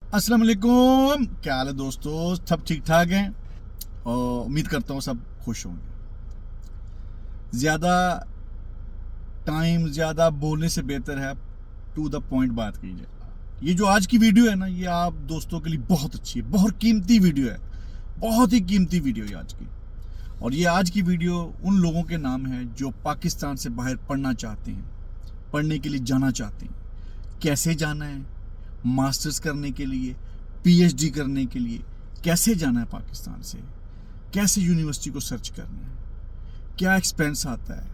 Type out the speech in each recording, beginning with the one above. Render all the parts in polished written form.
अस्सलाम वालेकुम, क्या हाल है दोस्तों? सब ठीक ठाक हैं और उम्मीद करता हूँ सब खुश होंगे। ज़्यादा टाइम ज़्यादा बोलने से बेहतर है टू द पॉइंट बात कीजिए। ये जो आज की वीडियो है ना, ये आप दोस्तों के लिए बहुत अच्छी है, बहुत कीमती वीडियो है, बहुत ही कीमती वीडियो है आज की। और ये आज की वीडियो उन लोगों के नाम है जो पाकिस्तान से बाहर पढ़ना चाहते हैं, पढ़ने के लिए जाना चाहते हैं। कैसे जाना है, मास्टर्स करने के लिए, पीएचडी करने के लिए कैसे जाना है पाकिस्तान से, कैसे यूनिवर्सिटी को सर्च करना है, क्या एक्सपेंस आता है,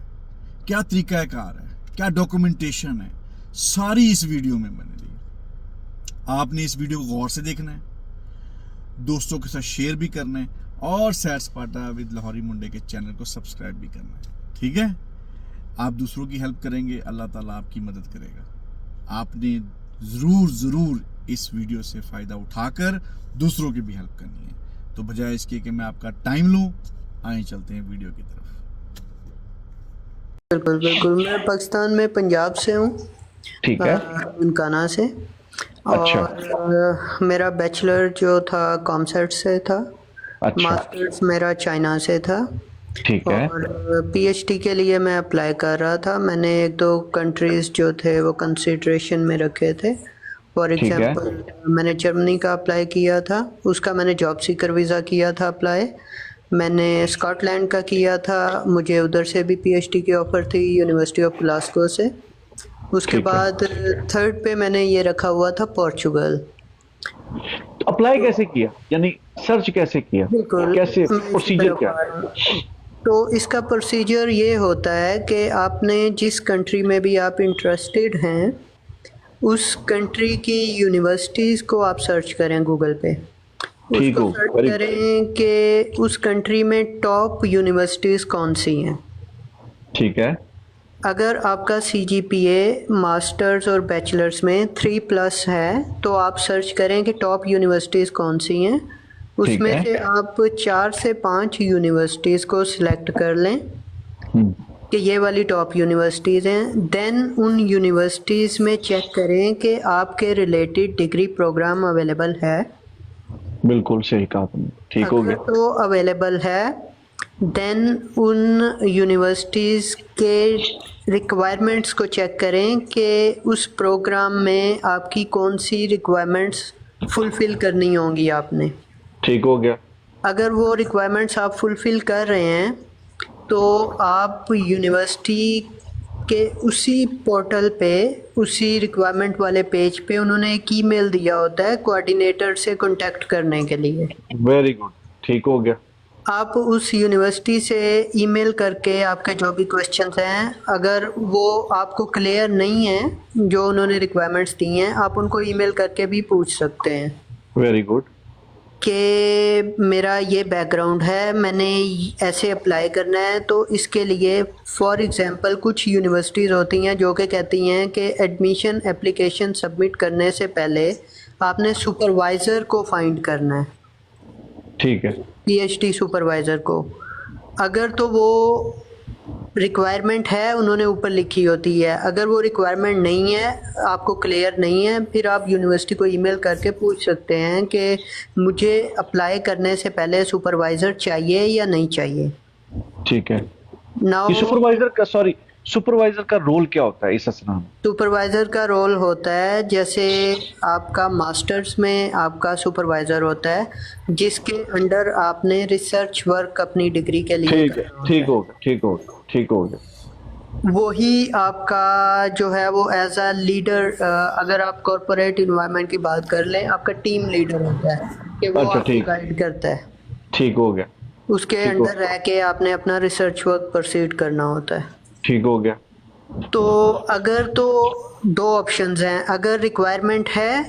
क्या तरीकाकार है, क्या डॉक्यूमेंटेशन है, सारी इस वीडियो में मैंने दी। आपने इस वीडियो को गौर से देखना है, दोस्तों के साथ शेयर भी करना है और सैर सपाटा विद लाहौरी मुंडे के चैनल को सब्सक्राइब भी करना है। ठीक है? आप दूसरों की हेल्प करेंगे, अल्लाह ताला आपकी मदद करेगा। आपने ज़रूर इस वीडियो से फ़ायदा उठाकर दूसरों की भी हेल्प करनी है। तो बजाय इसके कि मैं आपका टाइम लूं, आए चलते हैं वीडियो की तरफ। बिल्कुल बिल्कुल, मैं पाकिस्तान में पंजाब से हूँ, ठीक है। ननकाना से। अच्छा। और मेरा बैचलर जो था कॉमसर्ट से था। अच्छा। मास्टर्स मेरा चाइना से था। ठीक है। और पीएचडी के लिए मैं अप्लाई कर रहा था। मैंने एक दो कंट्रीज़ जो थे वो कंसिडरेशन में रखे थे। फॉर ठीक है। एग्जांपल मैंने जर्मनी का अप्लाई किया था, उसका मैंने जॉब सीकर वीज़ा किया था अप्लाई। मैंने स्कॉटलैंड का किया था, मुझे उधर से भी पीएचडी की ऑफ़र थी यूनिवर्सिटी ऑफ ग्लासगो से। उसके ठीक है। बाद थर्ड पे मैंने ये रखा हुआ था पोर्चुगल। तो अप्लाई कैसे किया, यानी सर्च कैसे किया, बिल्कुल, कैसे मैं इसी प्रोसीजर तरफ क्या आ है? रहा हूँ। तो इसका प्रोसीजर ये होता है कि आपने जिस कंट्री में भी आप इंटरेस्टेड हैं, उस कंट्री की यूनिवर्सिटीज़ को आप सर्च करें गूगल पे। ठीक उसको हो, सर्च वेरी करें कि उस कंट्री में टॉप यूनिवर्सिटीज़ कौन सी हैं। ठीक है। अगर आपका सीजीपीए मास्टर्स और बैचलर्स में 3+ है तो आप सर्च करें कि टॉप यूनिवर्सिटीज़ कौन सी हैं। ठीक उसमें है। से आप 4 से 5 यूनिवर्सिटीज़ को सिलेक्ट कर लें कि ये वाली टॉप यूनिवर्सिटीज़ हैं। देन उन यूनिवर्सिटीज़ में चेक करें कि आपके रिलेटेड डिग्री प्रोग्राम अवेलेबल है। बिल्कुल सही कहा तुमने, ठीक हो अगर गया। तो अवेलेबल है, देन उन यूनिवर्सिटीज़ के रिक्वायरमेंट्स को चेक करें कि उस प्रोग्राम में आपकी कौन सी रिक्वायरमेंट्स फुलफ़िल करनी होंगी आपने। ठीक हो गया। अगर वो रिक्वायरमेंट्स आप फुलफ़िल कर रहे हैं तो आप यूनिवर्सिटी के उसी पोर्टल पे, उसी रिक्वायरमेंट वाले पेज पे उन्होंने एक ईमेल दिया होता है कोऑर्डिनेटर से कांटेक्ट करने के लिए। वेरी गुड, ठीक हो गया। आप उस यूनिवर्सिटी से ईमेल करके आपके जो भी क्वेश्चंस हैं, अगर वो आपको क्लियर नहीं है जो उन्होंने रिक्वायरमेंट्स दी हैं, आप उनको ईमेल करके भी पूछ सकते हैं वेरी गुड। कि मेरा ये बैकग्राउंड है, मैंने ऐसे अप्लाई करना है। तो इसके लिए फॉर एग्जांपल कुछ यूनिवर्सिटीज़ होती हैं जो कि कहती हैं कि एडमिशन एप्लीकेशन सबमिट करने से पहले आपने सुपरवाइज़र को फाइंड करना है, ठीक है। पीएचडी सुपरवाइज़र को। अगर तो वो रिक्वायरमेंट है, उन्होंने ऊपर लिखी होती है। अगर वो रिक्वायरमेंट नहीं है, आपको क्लियर नहीं है, फिर आप यूनिवर्सिटी को ईमेल करके पूछ सकते हैं कि मुझे अप्लाई करने से पहले सुपरवाइज़र चाहिए या नहीं चाहिए। ठीक है। नाउ ये सुपरवाइजर का रोल क्या होता है इस असना में? सुपरवाइज़र का रोल होता है, जैसे आपका मास्टर्स में आपका सुपरवाइज़र होता है जिसके अंडर आपने रिसर्च वर्क अपनी डिग्री के लिए ठीक है, करना होता ठीक है। हो गया, ठीक हो गया, ठीक हो गया। वही आपका जो है वो एज अ लीडर, अगर आप कॉरपोरेट इन्वायरमेंट की बात कर लें, आपका टीम लीडर होता है कि वो अच्छा, आपको ठीक, गाइड करता है। ठीक हो गया, उसके ठीक हो, अंडर रह के आपने अपना रिसर्च वर्क प्रोसीड करना होता है। ठीक हो गया। तो अगर तो दो ऑप्शंस हैं, अगर रिक्वायरमेंट है,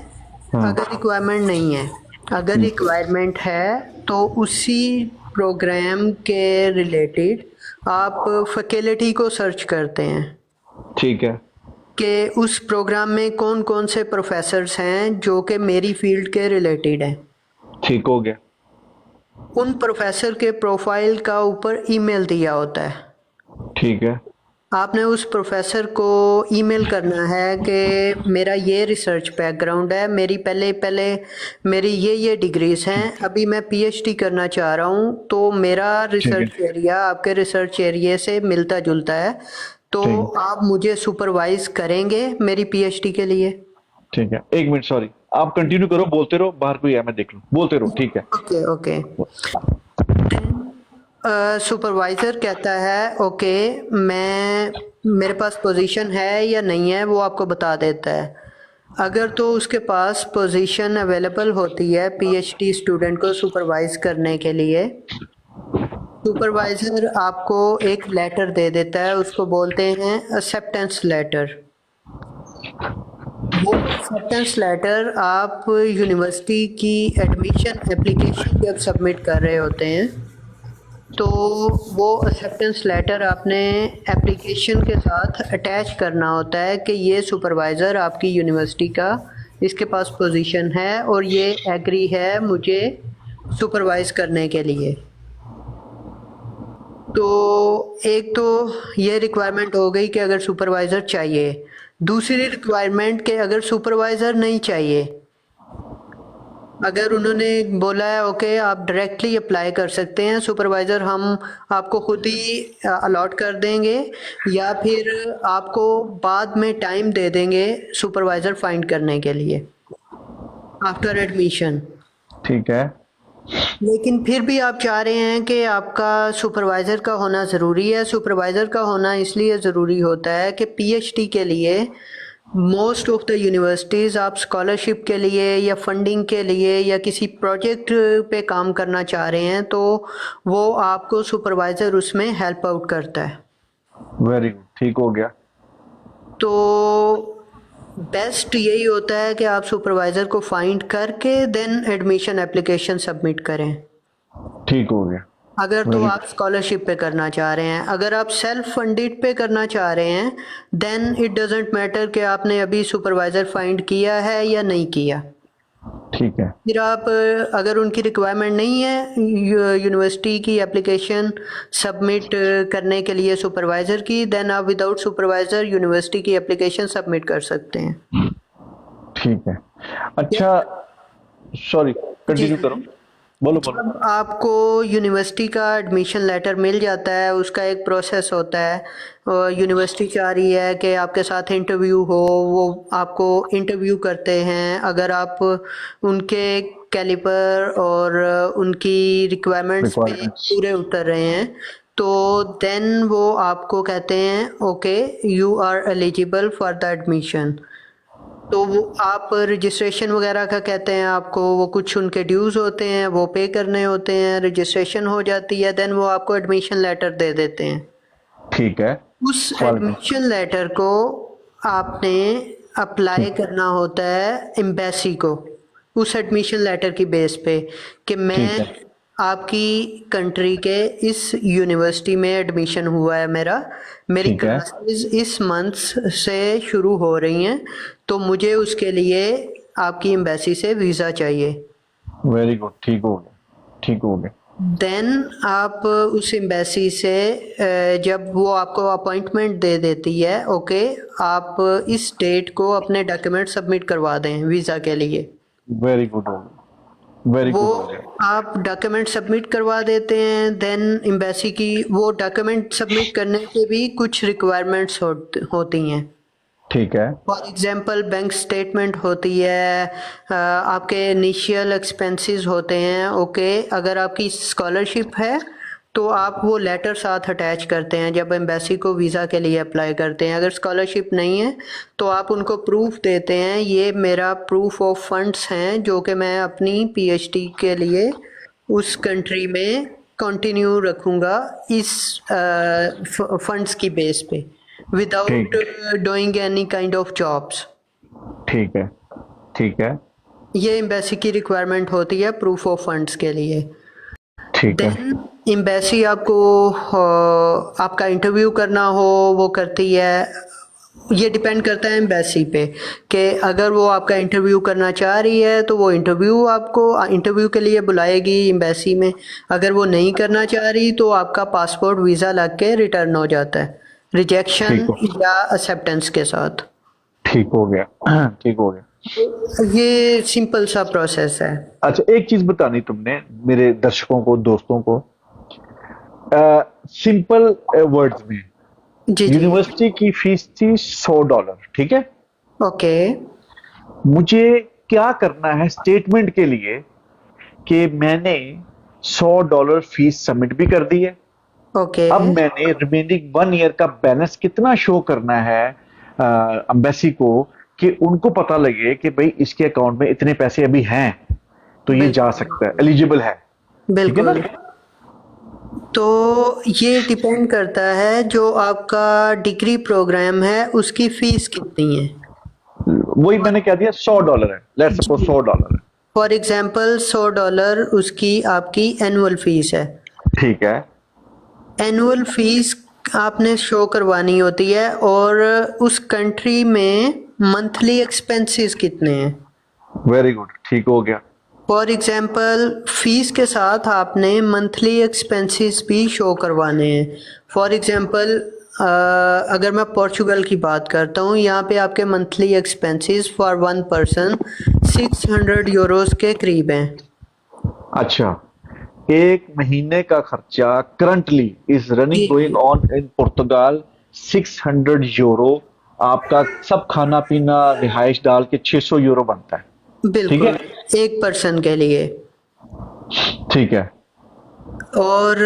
हाँ। अगर रिक्वायरमेंट नहीं है। अगर रिक्वायरमेंट है तो उसी प्रोग्राम के रिलेटेड आप फैकल्टी को सर्च करते हैं ठीक है। कि उस प्रोग्राम में कौन कौन से प्रोफेसर्स हैं जो कि मेरी फील्ड के रिलेटेड हैं। ठीक हो गया। उन प्रोफेसर के प्रोफाइल का ऊपर ईमेल दिया होता है। ठीक है। आपने उस प्रोफेसर को ईमेल करना है कि मेरा ये रिसर्च बैकग्राउंड है, मेरी पहले पहले मेरी ये डिग्रीज हैं, अभी मैं पीएचडी करना चाह रहा हूँ, तो मेरा रिसर्च एरिया आपके रिसर्च एरिया से मिलता जुलता है, तो ठीक। आप मुझे सुपरवाइज करेंगे मेरी पीएचडी के लिए? ठीक है, एक मिनट, सॉरी, आप कंटिन्यू करो, बोलते रहो, बाहर कोई है मैं देख लूं, बोलते रहो, ठीक है। Okay okay. सुपरवाइजर कहता है ओके, मैं मेरे पास पोजीशन है या नहीं है वो आपको बता देता है। अगर तो उसके पास पोजीशन अवेलेबल होती है पीएचडी स्टूडेंट को सुपरवाइज करने के लिए, सुपरवाइजर आपको एक लेटर दे देता है, उसको बोलते हैं एक्सेप्टेंस लेटर। वो एक्सेप्टेंस लेटर आप यूनिवर्सिटी की एडमिशन एप्लीकेशन जब सबमिट कर रहे होते हैं, तो वो एक्सेप्टेंस लेटर आपने एप्लीकेशन के साथ अटैच करना होता है कि ये सुपरवाइज़र आपकी यूनिवर्सिटी का, इसके पास पोजीशन है और ये एग्री है मुझे सुपरवाइज करने के लिए। तो एक तो ये रिक्वायरमेंट हो गई कि अगर सुपरवाइज़र चाहिए। दूसरी रिक्वायरमेंट कि अगर सुपरवाइज़र नहीं चाहिए, अगर उन्होंने बोला है ओके आप डायरेक्टली अप्लाई कर सकते हैं, सुपरवाइज़र हम आपको खुद ही अलॉट कर देंगे या फिर आपको बाद में टाइम दे देंगे सुपरवाइज़र फाइंड करने के लिए आफ्टर एडमिशन। ठीक है। लेकिन फिर भी आप चाह रहे हैं कि आपका सुपरवाइज़र का होना ज़रूरी है। सुपरवाइज़र का होना इसलिए ज़रूरी होता है कि पीएचडी के लिए मोस्ट ऑफ द यूनिवर्सिटीज़ आप स्कॉलरशिप के लिए या फंडिंग के लिए या किसी प्रोजेक्ट पे काम करना चाह रहे हैं, तो वो आपको सुपरवाइज़र उसमें हेल्प आउट करता है। वेरी गुड, ठीक हो गया। तो बेस्ट यही होता है कि आप सुपरवाइज़र को फाइंड करके देन एडमिशन एप्लीकेशन सबमिट करें। ठीक हो गया। अगर तो आप स्कॉलरशिप पे करना चाह रहे हैं, अगर आप सेल्फ फंडेड पे करना चाह रहे हैं देन इट डजेंट मैटर कि आपने अभी सुपरवाइज़र फाइंड किया है या नहीं किया। ठीक है। फिर आप अगर उनकी रिक्वायरमेंट नहीं है यूनिवर्सिटी की एप्लीकेशन सबमिट करने के लिए सुपरवाइज़र की, देन आप विदाउट सुपरवाइज़र यूनिवर्सिटी की एप्लीकेशन सबमिट कर सकते हैं। ठीक है। अच्छा, सॉरी, कंटिन्यू करो, बोलो बोलो। जब आपको यूनिवर्सिटी का एडमिशन लेटर मिल जाता है, उसका एक प्रोसेस होता है, और यूनिवर्सिटी चाह रही है कि आपके साथ इंटरव्यू हो, वो आपको इंटरव्यू करते हैं। अगर आप उनके कैलिबर और उनकी रिक्वायरमेंट्स पे पूरे उतर रहे हैं, तो देन वो आपको कहते हैं okay you are eligible for the admission. तो वो आप रजिस्ट्रेशन वगैरह का कहते हैं आपको, वो कुछ उनके ड्यूज़ होते हैं वो पे करने होते हैं, रजिस्ट्रेशन हो जाती है, देन वो आपको एडमिशन लेटर दे देते हैं। ठीक है। उस एडमिशन लेटर को आपने अप्लाई करना होता है एम्बेसी को, उस एडमिशन लेटर की बेस पे कि मैं आपकी कंट्री के इस यूनिवर्सिटी में एडमिशन हुआ है, मेरी क्लासेस इस मंथ से शुरू हो रही हैं, तो मुझे उसके लिए आपकी एम्बेसी से वीज़ा चाहिए। वेरी गुड, ठीक हो गया, ठीक हो गया। देन आप उस एम्बेसी से जब वो आपको अपॉइंटमेंट दे देती है, ओके आप इस डेट को अपने डॉक्यूमेंट सबमिट करवा दें वीज़ा के लिए। वेरी गुड हो गया, वेरी गुड हो गया। आप डॉक्यूमेंट सबमिट करवा देते हैं, देन एम्बेसी की वो डॉक्यूमेंट सबमिट करने के भी कुछ रिक्वायरमेंट्स होती हैं। ठीक है। फॉर एग्जांपल बैंक स्टेटमेंट होती है, आपके इनिशियल एक्सपेंसेस होते हैं। ओके, अगर आपकी स्कॉलरशिप है तो आप वो लेटर साथ अटैच करते हैं जब एम्बेसी को वीज़ा के लिए अप्लाई करते हैं। अगर स्कॉलरशिप नहीं है तो आप उनको प्रूफ देते हैं, ये मेरा प्रूफ ऑफ फंड्स हैं जो कि मैं अपनी पीएचडी के लिए उस कंट्री में कंटिन्यू रखूँगा इस फंड्स की बेस पे, without doing any kind of jobs. ठीक है, ठीक है। ये एम्बेसी की रिक्वायरमेंट होती है प्रूफ ऑफ फंड्स के लिए। ठीक है। देन एम्बेसी आपको आपका इंटरव्यू करना हो वो करती है। ये डिपेंड करता है एम्बेसी पे कि अगर वो आपका इंटरव्यू करना चाह रही है तो वो इंटरव्यू आपको इंटरव्यू के लिए बुलाएगी एम्बेसी में। अगर वो नहीं करना चाह रही तो आपका पासपोर्ट वीज़ा लग के रिटर्न हो जाता है। रिजेक्शन ठीक या एक्सेप्टेंस के साथ। ठीक हो गया ठीक हो गया। ये सिंपल सा प्रोसेस है। अच्छा, एक चीज बतानी तुमने मेरे दर्शकों को, दोस्तों को, सिंपल वर्ड्स में। जी जी। यूनिवर्सिटी की फीस थी $100, ठीक है। ओके मुझे क्या करना है स्टेटमेंट के लिए कि मैंने $100 फीस सबमिट भी कर दी है। ओके अब मैंने रिमेनिंग 1 ईयर का बैलेंस कितना शो करना है एम्बेसी को, कि उनको पता लगे कि भाई इसके अकाउंट में इतने पैसे अभी हैं, तो ये जा सकता है, एलिजिबल है। ठीक है ना? बिल्कुल। तो ये डिपेंड करता है जो आपका डिग्री प्रोग्राम है उसकी फीस कितनी है। वही मैंने कह दिया, $100 है, लेट्स सपोज $100 है। फॉर एग्जांपल $100 उसकी आपकी एनुअल फीस है। ठीक है। एनुअल फीस आपने शो करवानी होती है, और उस कंट्री में मंथली एक्सपेंसेस कितने हैं। वेरी गुड, ठीक हो गया। फॉर एग्जांपल फीस के साथ आपने मंथली एक्सपेंसेस भी शो करवाने हैं। फॉर एग्जांपल अगर मैं पोर्चुगल की बात करता हूँ, यहाँ पे आपके monthly expenses for 1 person 600 Euros के करीब हैं। अच्छा, एक महीने का खर्चा currently is running going on in Portugal 600 euro. आपका सब खाना पीना रिहाइश डाल के 600 यूरो बनता है। बिल्कुल, एक पर्सन के लिए। ठीक है। और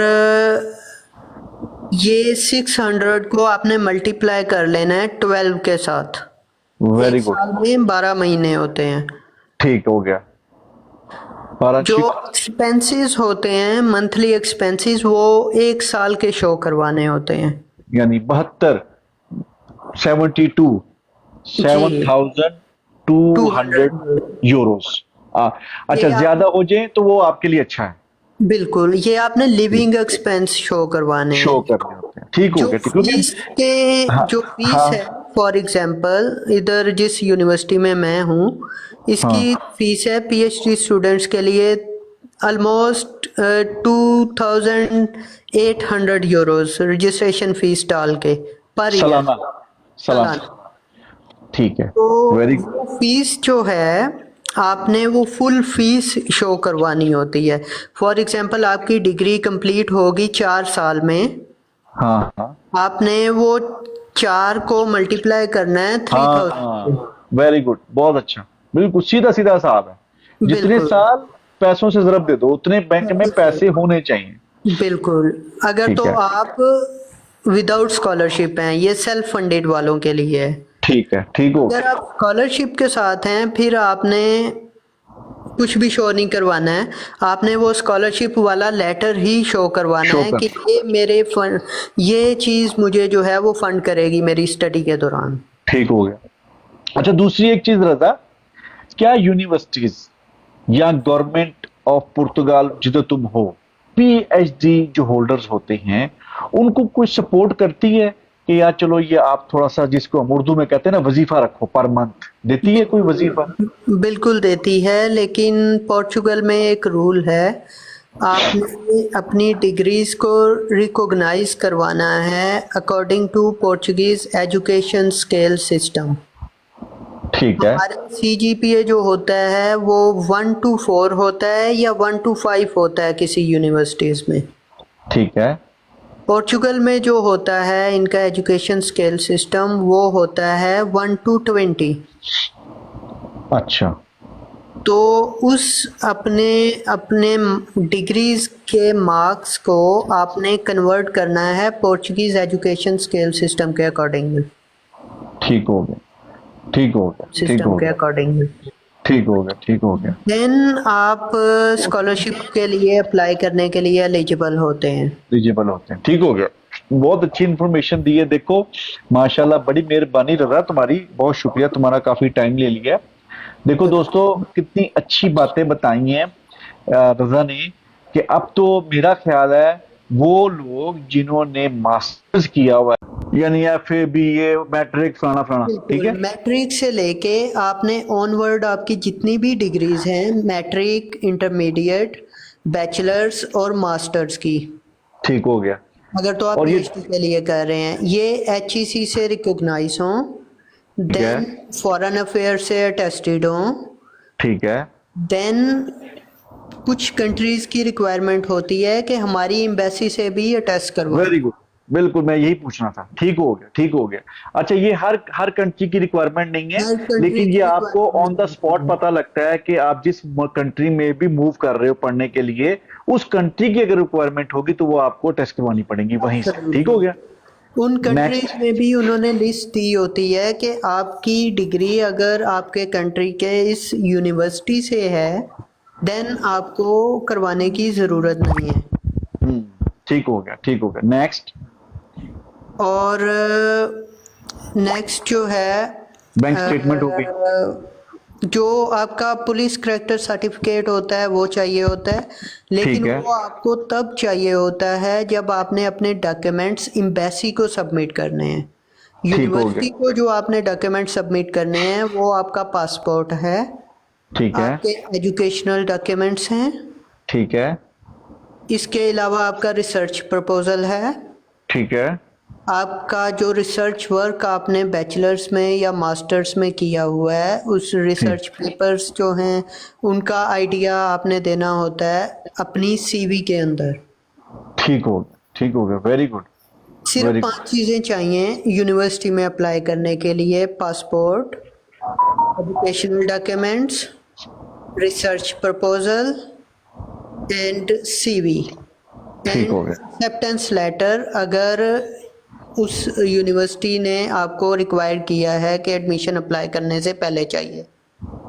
ये 600 को आपने मल्टीप्लाई कर लेना है 12 के साथ। वेरी एक गुड, साल में 12 महीने होते हैं। ठीक हो गया। 12 जो एक्सपेंसेस होते हैं मंथली एक्सपेंसेस, वो एक साल के शो करवाने होते हैं। यानी 7,200 यूरोस। अच्छा, ज्यादा हो जाए तो वो आपके लिए अच्छा है। बिल्कुल, ये आपने लिविंग एक्सपेंस शो करवाने हैं। शो करने होते हैं। ठीक हो जो गया, ठीक हो फीस गया। के हाँ, जो फीस हाँ, है, फॉर एग्जांपल इधर जिस यूनिवर्सिटी में मैं हूँ, इसकी फीस है पीएचडी स्टूडेंट्स के लिए ऑलमोस्ट 2,800 यूरोस रजिस्ट्रेशन फीस डाल के पर ईयर। सालाना। ठीक है, तो वेरी वो फीस जो है आपने वो फुल फीस शो करवानी होती है। फॉर एग्जांपल आपकी डिग्री कंप्लीट होगी 4 साल में, हाँ हाँ आपने वो 4 को मल्टीप्लाई करना है 3000। हाँ, वेरी गुड, बहुत अच्छा। बिल्कुल सीधा सीधा हिसाब है। जितने बिल्कुल। साल पैसों से ज़रब दे दो, उतने बैंक में पैसे होने चाहिए। बिल्कुल। अगर ठीक तो है। आप विदाउट स्कॉलरशिप हैं, ये सेल्फ फंडेड वालों के लिए है। ठीक है, ठीक हो अगर गया। आप स्कॉलरशिप के साथ हैं, फिर आपने कुछ भी शो नहीं करवाना है। आपने वो स्कॉलरशिप वाला लेटर ही शो करवाना शो है कर- कि ये मेरे फंड, ये चीज़ मुझे जो है वो फंड करेगी मेरी स्टडी के दौरान। ठीक हो गया। अच्छा, दूसरी एक चीज रजा, क्या यूनिवर्सिटीज या गवर्नमेंट ऑफ पुर्तगाल जिधर तुम हो, पीएचडी जो होल्डर्स होते हैं, उनको कुछ सपोर्ट करती है कि यार चलो ये आप थोड़ा सा, जिसको हम उर्दू में कहते हैं ना, वजीफा रखो पर मंथ, देती है कोई वजीफा? बिल्कुल देती है, लेकिन पोर्चुगल में एक रूल है, आपने अपनी डिग्रीज को रिकॉग्नाइज करवाना है according to Portuguese education scale system. ठीक है। हमारे सीजीपीए जो होता है वो 1 to 4 होता है या 1 to 5 होता है किसी यूनिवर्सिटीज में। ठीक है। पोर्चुगल में जो होता है इनका एजुकेशन स्केल सिस्टम, वो होता है 1 to 20। अच्छा, तो उस अपने अपने डिग्रीज के मार्क्स को आपने कन्वर्ट करना है पोर्चुगीज एजुकेशन स्केल सिस्टम के अकॉर्डिंग। ठीक हो गया, ठीक हो गया, ठीक सिस्टम हो के गया, अकॉर्डिंग ठीक हो गया, ठीक हो गया। देन आप स्कॉलरशिप के लिए अप्लाई करने के लिए एलिजिबल होते हैं। एलिजिबल होते हैं। ठीक हो गया। बहुत अच्छी इंफॉर्मेशन दी है। देखो माशाल्लाह, बड़ी मेहरबानी रजा तुम्हारी, बहुत शुक्रिया, तुम्हारा काफी टाइम ले लिया। देखो दोस्तों, कितनी अच्छी बातें बताई हैं रजा ने, कि अब तो मेरा ख्याल है वो लोग जिन्होंने मास्टर्स किया हुआ है, यानी फिर भी ये मैट्रिक फलाना फलाना, ठीक है, मैट्रिक से लेके आपने ऑनवर्ड आपकी जितनी भी डिग्रीज हैं, मैट्रिक, इंटरमीडिएट, बैचलर्स और मास्टर्स की। ठीक हो गया। अगर तो आप और ये पीएचडी के लिए कर रहे हैं, ये एचईसी से रिकॉग्नाइज हों, ठीक है, देन फॉरेन अफेयर से अटेस्टेड हों, ठीक है, देन कुछ कंट्रीज की रिक्वायरमेंट होती है कि हमारी एम्बेसी से भी अटेस्ट करवाएं। वेरी गुड, बिल्कुल मैं यही पूछना था। ठीक हो गया, ठीक हो गया। अच्छा, ये हर कंट्री की रिक्वायरमेंट नहीं है, हर कंट्री लेकिन की ये आपको ऑन द रिक्वायरमेंट स्पॉट पता लगता है कि आप जिस कंट्री में भी मूव कर रहे हो पढ़ने के लिए, उस कंट्री की अगर रिक्वायरमेंट होगी तो वो आपको टेस्ट करवानी पड़ेगी वहीं से। ठीक हो गया। उन कंट्रीज नेक्स्ट, में भी उन्होंने लिस्ट दी होती है कि आपकी डिग्री अगर आपके कंट्री के इस यूनिवर्सिटी से है, देन आपको करवाने की ज़रूरत नहीं है। ठीक हो गया, ठीक हो गया। नेक्स्ट, और नेक्स्ट जो है बैंक स्टेटमेंट होगी। जो आपका पुलिस करेक्टर सर्टिफिकेट होता है वो चाहिए होता है, लेकिन ठीक है। वो आपको तब चाहिए होता है जब आपने अपने डॉक्यूमेंट्स एम्बेसी को सबमिट करने हैं। हो गया। यूनिवर्सिटी को जो आपने डॉक्यूमेंट सबमिट करने हैं वो आपका पासपोर्ट है, ठीक है, आपके एजुकेशनल डॉक्यूमेंट्स हैं, ठीक है, इसके अलावा आपका रिसर्च प्रपोजल है, ठीक है, आपका जो रिसर्च वर्क आपने बैचलर्स में या मास्टर्स में किया हुआ है उस रिसर्च पेपर्स जो हैं उनका आइडिया आपने देना होता है अपनी सीवी के अंदर। ठीक हो गया, ठीक हो गया। वेरी गुड, सिर्फ वेरी 5 चीज़ें चाहिए यूनिवर्सिटी में अप्लाई करने के लिए: passport, educational documents, research proposal and CV ठीक हो एंड गया। एक्सेप्टेंस लेटर, अगर उस यूनिवर्सिटी ने आपको रिक्वायर किया है कि एडमिशन अप्लाई करने से पहले चाहिए।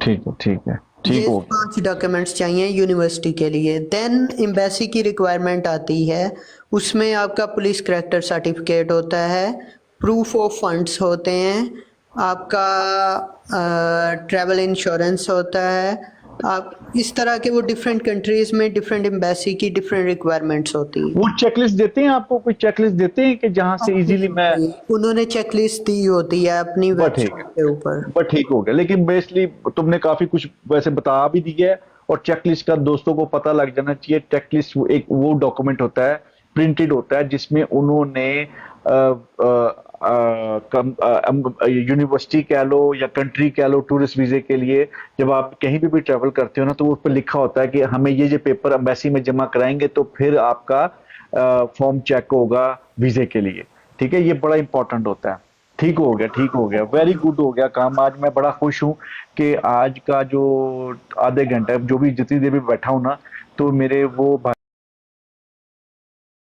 ठीक है, ठीक है, ठीक ये हो गया। 5 डॉक्यूमेंट्स चाहिए यूनिवर्सिटी के लिए। देन एम्बेसी की रिक्वायरमेंट आती है, उसमें आपका पुलिस करेक्टर सर्टिफिकेट होता है, प्रूफ ऑफ फंड्स होते हैं, आपका ट्रैवल इंश्योरेंस होता है। आप इस तरह के वो डिफरेंट कंट्रीज में डिफरेंट एम्बेसी की डिफरेंट रिक्वायरमेंट्स होती हैं। वो चेकलिस्ट देते हैं आपको, कोई चेकलिस्ट देते हैं कि जहां से इजीली मैं, उन्होंने चेकलिस्ट दी होती है अपनी बट ठीक वेबसाइट के ऊपर। बट ठीक हो गया। लेकिन बेसिकली तुमने काफी कुछ वैसे बता भी दिया है, और चेकलिस्ट का दोस्तों को पता लग जाना चाहिए। चेकलिस्ट एक वो डॉक्यूमेंट होता है, प्रिंटेड होता है, जिसमें उन्होंने यूनिवर्सिटी कह लो या कंट्री कह लो, टूरिस्ट वीजे के लिए जब आप कहीं भी ट्रैवल करते हो ना, तो उस पर लिखा होता है कि हमें ये पेपर एम्बेसी में जमा कराएंगे तो फिर आपका फॉर्म चेक होगा वीजे के लिए। ठीक है, ये बड़ा इंपॉर्टेंट होता है। ठीक हो गया, ठीक हो गया। वेरी गुड हो गया काम। आज मैं बड़ा खुश हूँ कि आज का जो आधे घंटे जो भी जितनी देर भी बैठा हूँ ना, तो मेरे वो